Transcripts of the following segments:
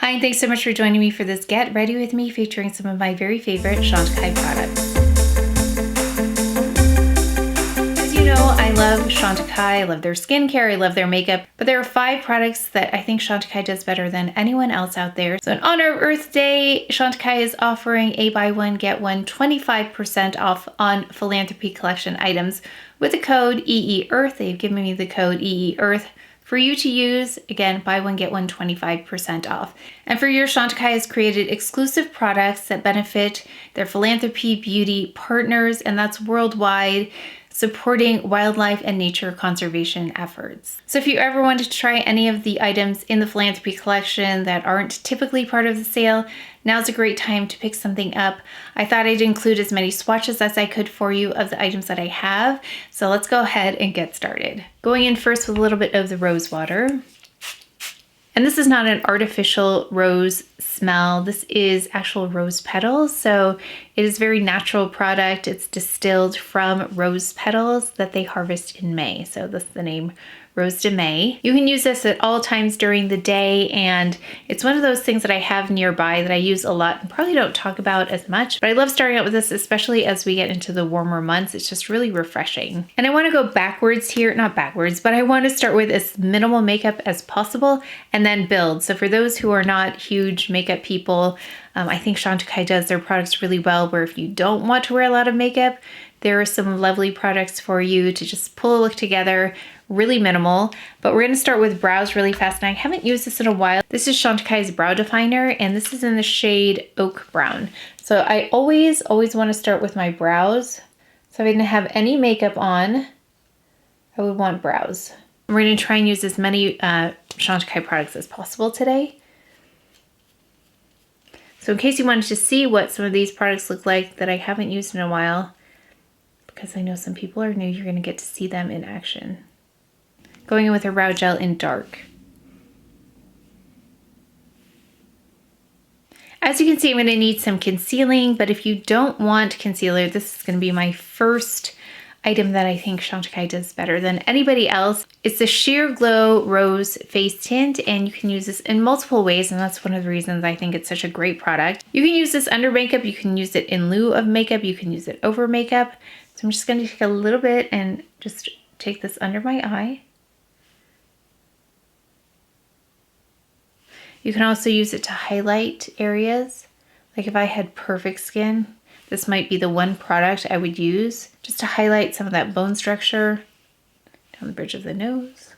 Hi, and thanks so much for joining me for this Get Ready With Me featuring some of my very favorite Chantecaille products. As you know, I love Chantecaille, I love their skincare, I love their makeup, but there are 5 products that I think Chantecaille does better than anyone else out there. So in honor of Earth Day, Chantecaille is offering a buy one, get one 25% off on Philanthropy collection items with the code EEEARTH. They've given me the code EEEARTH for you to use. Again, buy one, get one 25% off. And for your Chantecaille has created exclusive products that benefit their philanthropy beauty partners, and that's worldwide, supporting wildlife and nature conservation efforts. So if you ever wanted to try any of the items in the Philanthropy collection that aren't typically part of the sale, now's a great time to pick something up. I thought I'd include as many swatches as I could for you of the items that I have. So let's go ahead and get started. Going in first with a little bit of the Rosewater. And this is not an artificial rose smell. This is actual rose petals. So it is a very natural product. It's distilled from rose petals that they harvest in May. So that's the name, Rose de May. You can use this at all times during the day, and it's one of those things that I have nearby that I use a lot and probably don't talk about as much, but I love starting out with this, especially as we get into the warmer months. It's just really refreshing. And I want to go backwards here, not backwards, but I want to start with as minimal makeup as possible and then build. So for those who are not huge makeup people, I think Chantecaille does their products really well, where if you don't want to wear a lot of makeup, there are some lovely products for you to just pull a look together, really minimal. But we're going to start with brows really fast, and I haven't used this in a while. This is Chantecaille's brow definer, and this is in the shade Oak Brown. So I always want to start with my brows. So if I didn't have any makeup on, I would want brows. We're going to try and use as many Chantecaille products as possible today. So in case you wanted to see what some of these products look like that I haven't used in a while, because I know some people are new, you're going to get to see them in action. Going in with a brow gel in dark. As you can see, I'm going to need some concealing, but if you don't want concealer, this is going to be my first item that I think Chantecaille does better than anybody else. It's the Sheer Glow Rose Face Tint, and you can use this in multiple ways, and that's one of the reasons I think it's such a great product. You can use this under makeup, you can use it in lieu of makeup, you can use it over makeup. So I'm just going to take a little bit and just take this under my eye. You can also use it to highlight areas. Like if I had perfect skin, this might be the one product I would use just to highlight some of that bone structure down the bridge of the nose.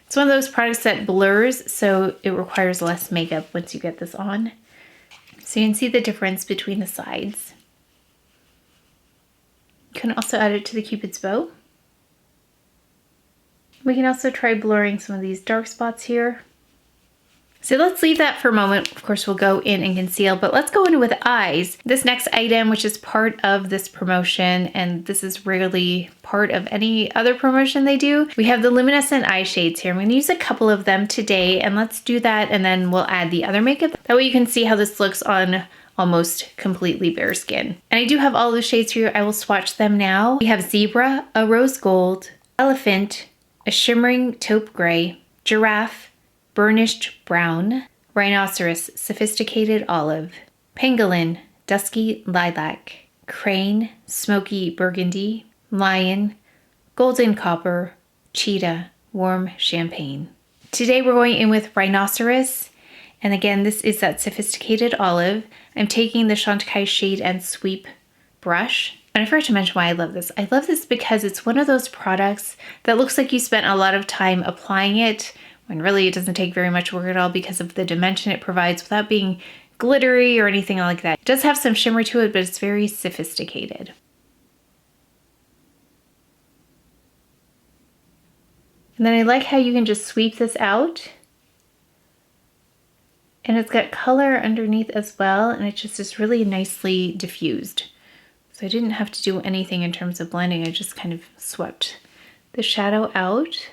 It's one of those products that blurs, so it requires less makeup once you get this on. So you can see the difference between the sides. You can also add it to the Cupid's bow. We can also try blurring some of these dark spots here. So let's leave that for a moment. Of course, we'll go in and conceal, but let's go in with eyes. This next item, which is part of this promotion, and this is rarely part of any other promotion they do, we have the Luminescent Eye Shades here. I'm going to use a couple of them today, and let's do that, and then we'll add the other makeup. That way you can see how this looks on almost completely bare skin. And I do have all the shades for you. I will swatch them now. We have Zebra, a Rose Gold, Elephant, a Shimmering Taupe Gray, Giraffe, Burnished Brown, Rhinoceros, Sophisticated Olive, Pangolin, Dusky Lilac, Crane, Smoky Burgundy, Lion, Golden Copper, Cheetah, Warm Champagne. Today we're going in with Rhinoceros, and again, this is that Sophisticated Olive. I'm taking the Chantecaille Shade and Sweep brush. And I forgot to mention why I love this. I love this because it's one of those products that looks like you spent a lot of time applying it, when really it doesn't take very much work at all because of the dimension it provides without being glittery or anything like that. It does have some shimmer to it, but it's very sophisticated. And then I like how you can just sweep this out. And it's got color underneath as well, and it just is really nicely diffused. So I didn't have to do anything in terms of blending, I just kind of swept the shadow out.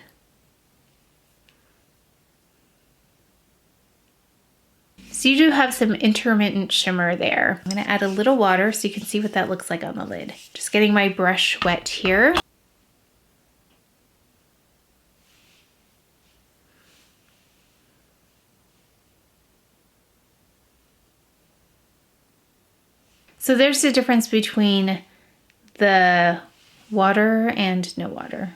So you do have some intermittent shimmer there. I'm gonna add a little water so you can see what that looks like on the lid. Just getting my brush wet here. So there's the difference between the water and no water.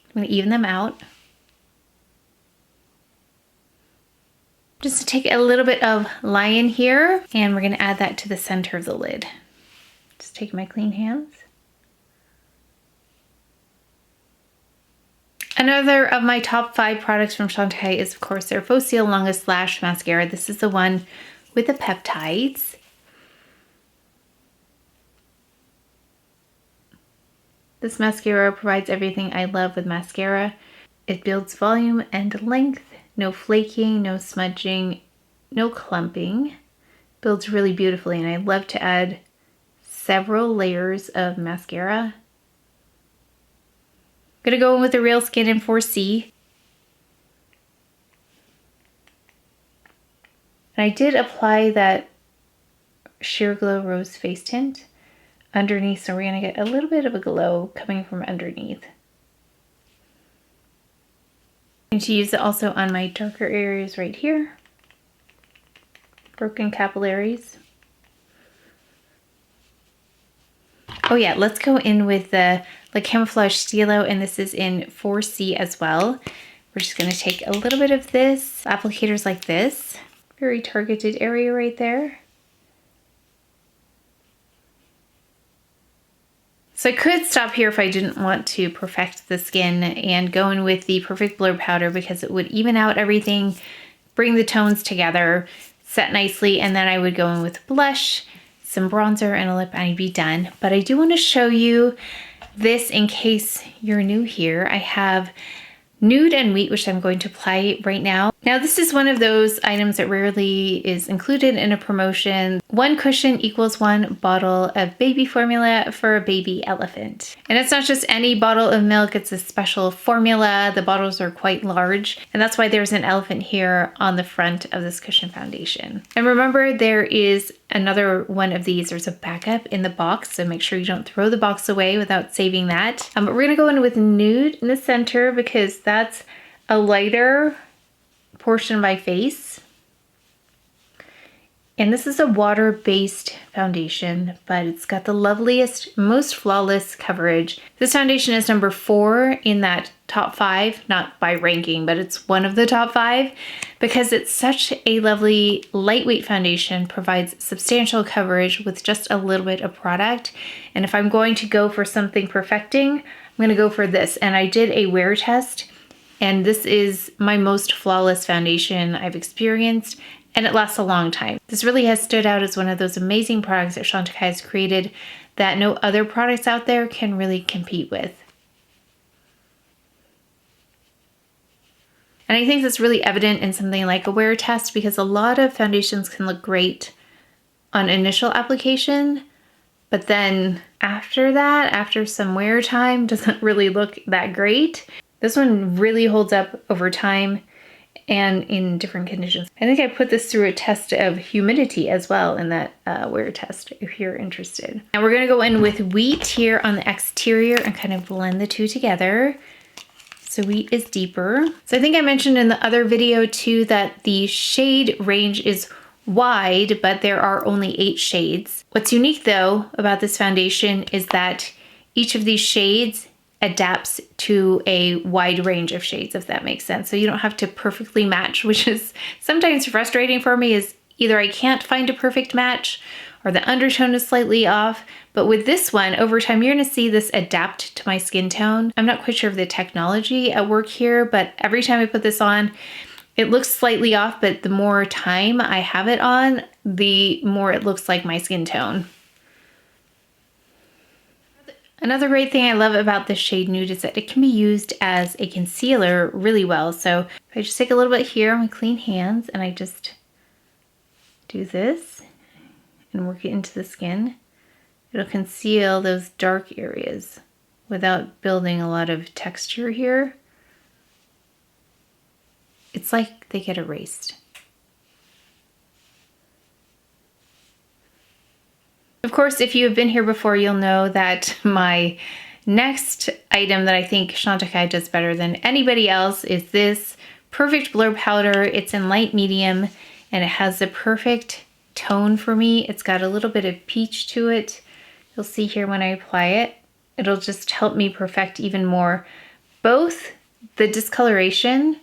I'm going to even them out. Just to take a little bit of lion here, and we're going to add that to the center of the lid. Just take my clean hands. Another of my top 5 products from Chantecaille is, of course, their Faux Longest Lash Mascara. This is the one with the peptides. This mascara provides everything I love with mascara. It builds volume and length, no flaking, no smudging, no clumping. Builds really beautifully, and I love to add several layers of mascara. I'm gonna go in with the Real Skin in 4C. And I did apply that Sheer Glow Rose Face Tint underneath, so we're gonna get a little bit of a glow coming from underneath. I'm going to use it also on my darker areas right here. Broken capillaries. Oh yeah, let's go in with the Camouflage Stylo, and this is in 4C as well. We're just gonna take a little bit of this, applicators like this. Very targeted area right there. So I could stop here if I didn't want to perfect the skin and go in with the Perfect Blur Powder because it would even out everything, bring the tones together, set nicely, and then I would go in with blush, some bronzer, and a lip, and I'd be done. But I do want to show you this in case you're new here. I have Nude and Wheat, which I'm going to apply right now. Now this is one of those items that rarely is included in a promotion. 1 cushion equals 1 bottle of baby formula for a baby elephant. And it's not just any bottle of milk, it's a special formula. The bottles are quite large, and that's why there's an elephant here on the front of this cushion foundation. And remember, there is another one of these. There's a backup in the box, so make sure you don't throw the box away without saving that. But we're gonna go in with Nude in the center because that's a lighter portion of my face. And this is a water-based foundation, but it's got the loveliest, most flawless coverage. This foundation is number 4 in that top 5, not by ranking, but it's one of the top 5 because it's such a lovely lightweight foundation, provides substantial coverage with just a little bit of product. And if I'm going to go for something perfecting, I'm gonna go for this. And I did a wear test, and this is my most flawless foundation I've experienced, and it lasts a long time. This really has stood out as one of those amazing products that Chantecaille has created that no other products out there can really compete with. And I think that's really evident in something like a wear test because a lot of foundations can look great on initial application, but then after that, after some wear time, doesn't really look that great. This one really holds up over time and in different conditions. I think I put this through a test of humidity as well in that wear test, if you're interested. Now we're gonna go in with Wheat here on the exterior and kind of blend the two together. So Wheat is deeper. So I think I mentioned in the other video too that the shade range is wide, but there are only 8 shades. What's unique though about this foundation is that each of these shades adapts to a wide range of shades, if that makes sense. So you don't have to perfectly match, which is sometimes frustrating for me, is either I can't find a perfect match or the undertone is slightly off. But with this one, over time, you're gonna see this adapt to my skin tone. I'm not quite sure of the technology at work here, but every time I put this on, it looks slightly off, but the more time I have it on, the more it looks like my skin tone. Another great thing I love about this shade Nude is that it can be used as a concealer really well. So if I just take a little bit here on my clean hands and I just do this and work it into the skin, it'll conceal those dark areas without building a lot of texture here. It's like they get erased. Of course, if you have been here before, you'll know that my next item that I think Chantecaille does better than anybody else is this Perfect Blur Powder. It's in light medium and it has the perfect tone for me. It's got a little bit of peach to it. You'll see here when I apply it, it'll just help me perfect even more both the discoloration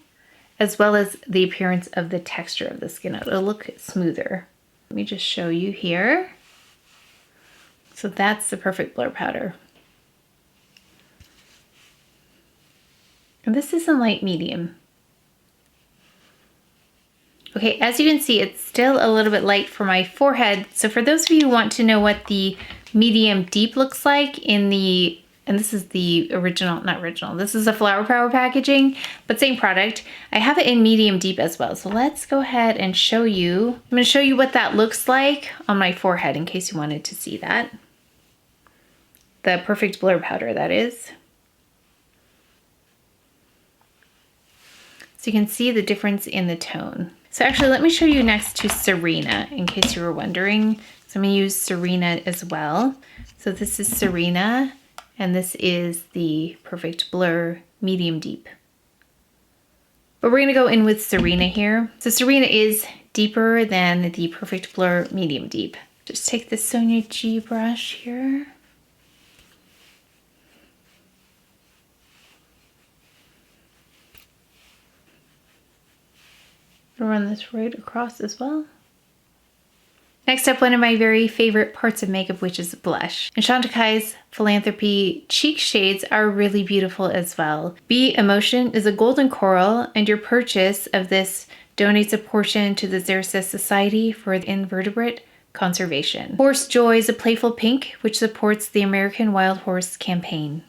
as well as the appearance of the texture of the skin. It'll look smoother. Let me just show you here. So that's the perfect blur powder. And this is in light medium. Okay, as you can see, it's still a little bit light for my forehead. So for those of you who want to know what the medium deep looks like in the, and this is the original, not original, this is a Flower Power packaging, but same product. I have it in medium deep as well. So let's go ahead and show you. I'm gonna show you what that looks like on my forehead in case you wanted to see that. The perfect blur powder, that is. So you can see the difference in the tone. So actually, let me show you next to Sirena, in case you were wondering. So I'm gonna use Sirena as well. So this is Sirena, and this is the Perfect Blur Medium Deep. But we're gonna go in with Sirena here. So Sirena is deeper than the Perfect Blur Medium Deep. Just take the Sonia G brush here. Run this right across as well. Next up, one of my very favorite parts of makeup, which is blush. And Chantecaille's Philanthropy cheek shades are really beautiful as well. Be Emotion is a golden coral, and your purchase of this donates a portion to the Xerces Society for Invertebrate Conservation. Horse Joy is a playful pink, which supports the American Wild Horse Campaign.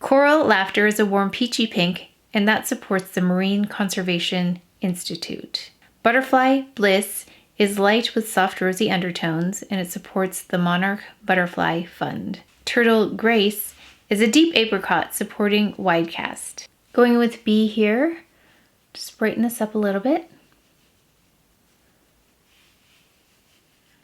Coral Laughter is a warm peachy pink, and that supports the Marine Conservation Institute. Butterfly Bliss is light with soft rosy undertones, and it supports the Monarch Butterfly Fund. Turtle Grace is a deep apricot supporting Widecast. Going with B here, just brighten this up a little bit.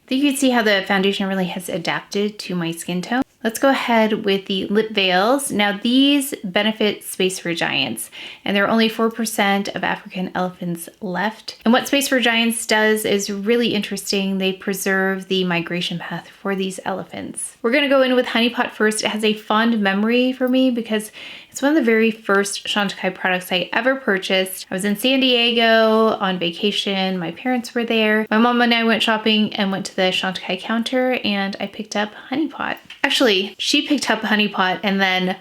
I think you can see how the foundation really has adapted to my skin tone. Let's go ahead with the lip veils. Now these benefit Space for Giants, and there are only 4% of African elephants left. And what Space for Giants does is really interesting. They preserve the migration path for these elephants. We're gonna go in with Honey Pot first. It has a fond memory for me because it's one of the very first Chantecaille products I ever purchased. I was in San Diego on vacation. My parents were there. My mom and I went shopping and went to the Chantecaille counter, and I picked up Honey Pot. Actually, she picked up Honey Pot, and then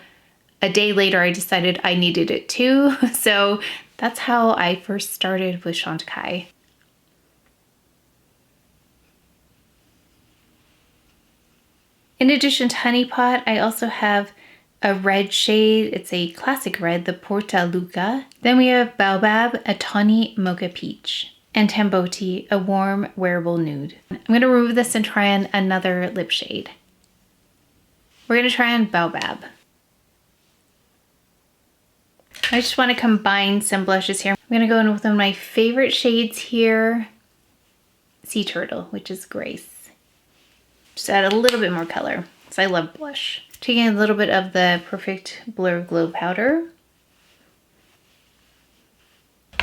a day later I decided I needed it too. So that's how I first started with Chantecaille. In addition to Honey Pot, I also have a red shade. It's a classic red, the Portulaca. Then we have Boabab, a tawny mocha peach, and Tamboti, a warm wearable nude. I'm gonna remove this and try on another lip shade. We're gonna try on Boabab. I just wanna combine some blushes here. I'm gonna go in with one of my favorite shades here, Sea Turtle, which is Grace. Just add a little bit more color, because I love blush. Taking a little bit of the Perfect Blur Glow Powder.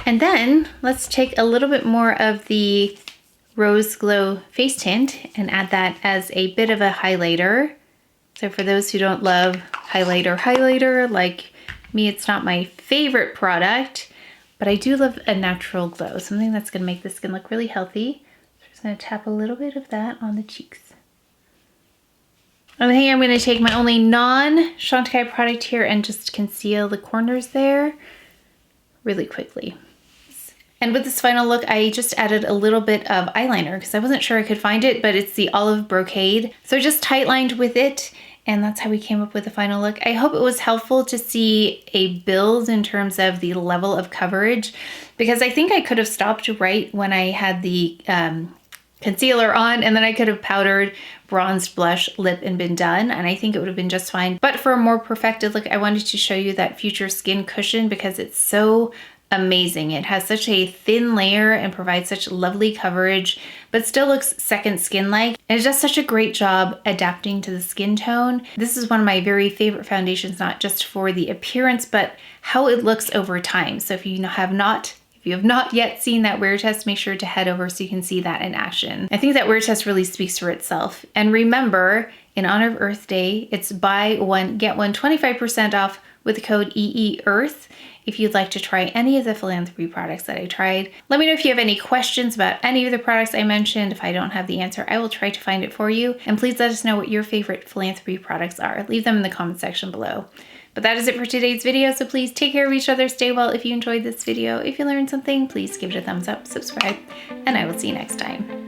And then let's take a little bit more of the Rose Glow Face Tint and add that as a bit of a highlighter. So for those who don't love highlighter like me, it's not my favorite product, but I do love a natural glow, something that's gonna make the skin look really healthy. So I'm just gonna tap a little bit of that on the cheeks. I think I'm gonna take my only non-Chantecaille product here and just conceal the corners there really quickly. And with this final look, I just added a little bit of eyeliner because I wasn't sure I could find it, but it's the Olive Brocade. So I just tight lined with it, and that's how we came up with the final look. I hope it was helpful to see a build in terms of the level of coverage, because I think I could have stopped right when I had the concealer on, and then I could have powdered, bronzed, blush, lip, and been done, and I think it would have been just fine. But for a more perfected look, I wanted to show you that Future Skin Cushion because it's so amazing. It has such a thin layer and provides such lovely coverage, but still looks second skin-like. And it does such a great job adapting to the skin tone. This is one of my very favorite foundations, not just for the appearance, but how it looks over time. So if you have not If you have not yet seen that wear test, make sure to head over so you can see that in action. I think that wear test really speaks for itself. And remember, in honor of Earth Day, it's buy one, get one 25% off with the code EEEARTH if you'd like to try any of the Philanthropy products that I tried. Let me know if you have any questions about any of the products I mentioned. If I don't have the answer, I will try to find it for you. And please let us know what your favorite Philanthropy products are. Leave them in the comment section below. But that is it for today's video, so please take care of each other, stay well. If you enjoyed this video, if you learned something, please give it a thumbs up, subscribe, and I will see you next time.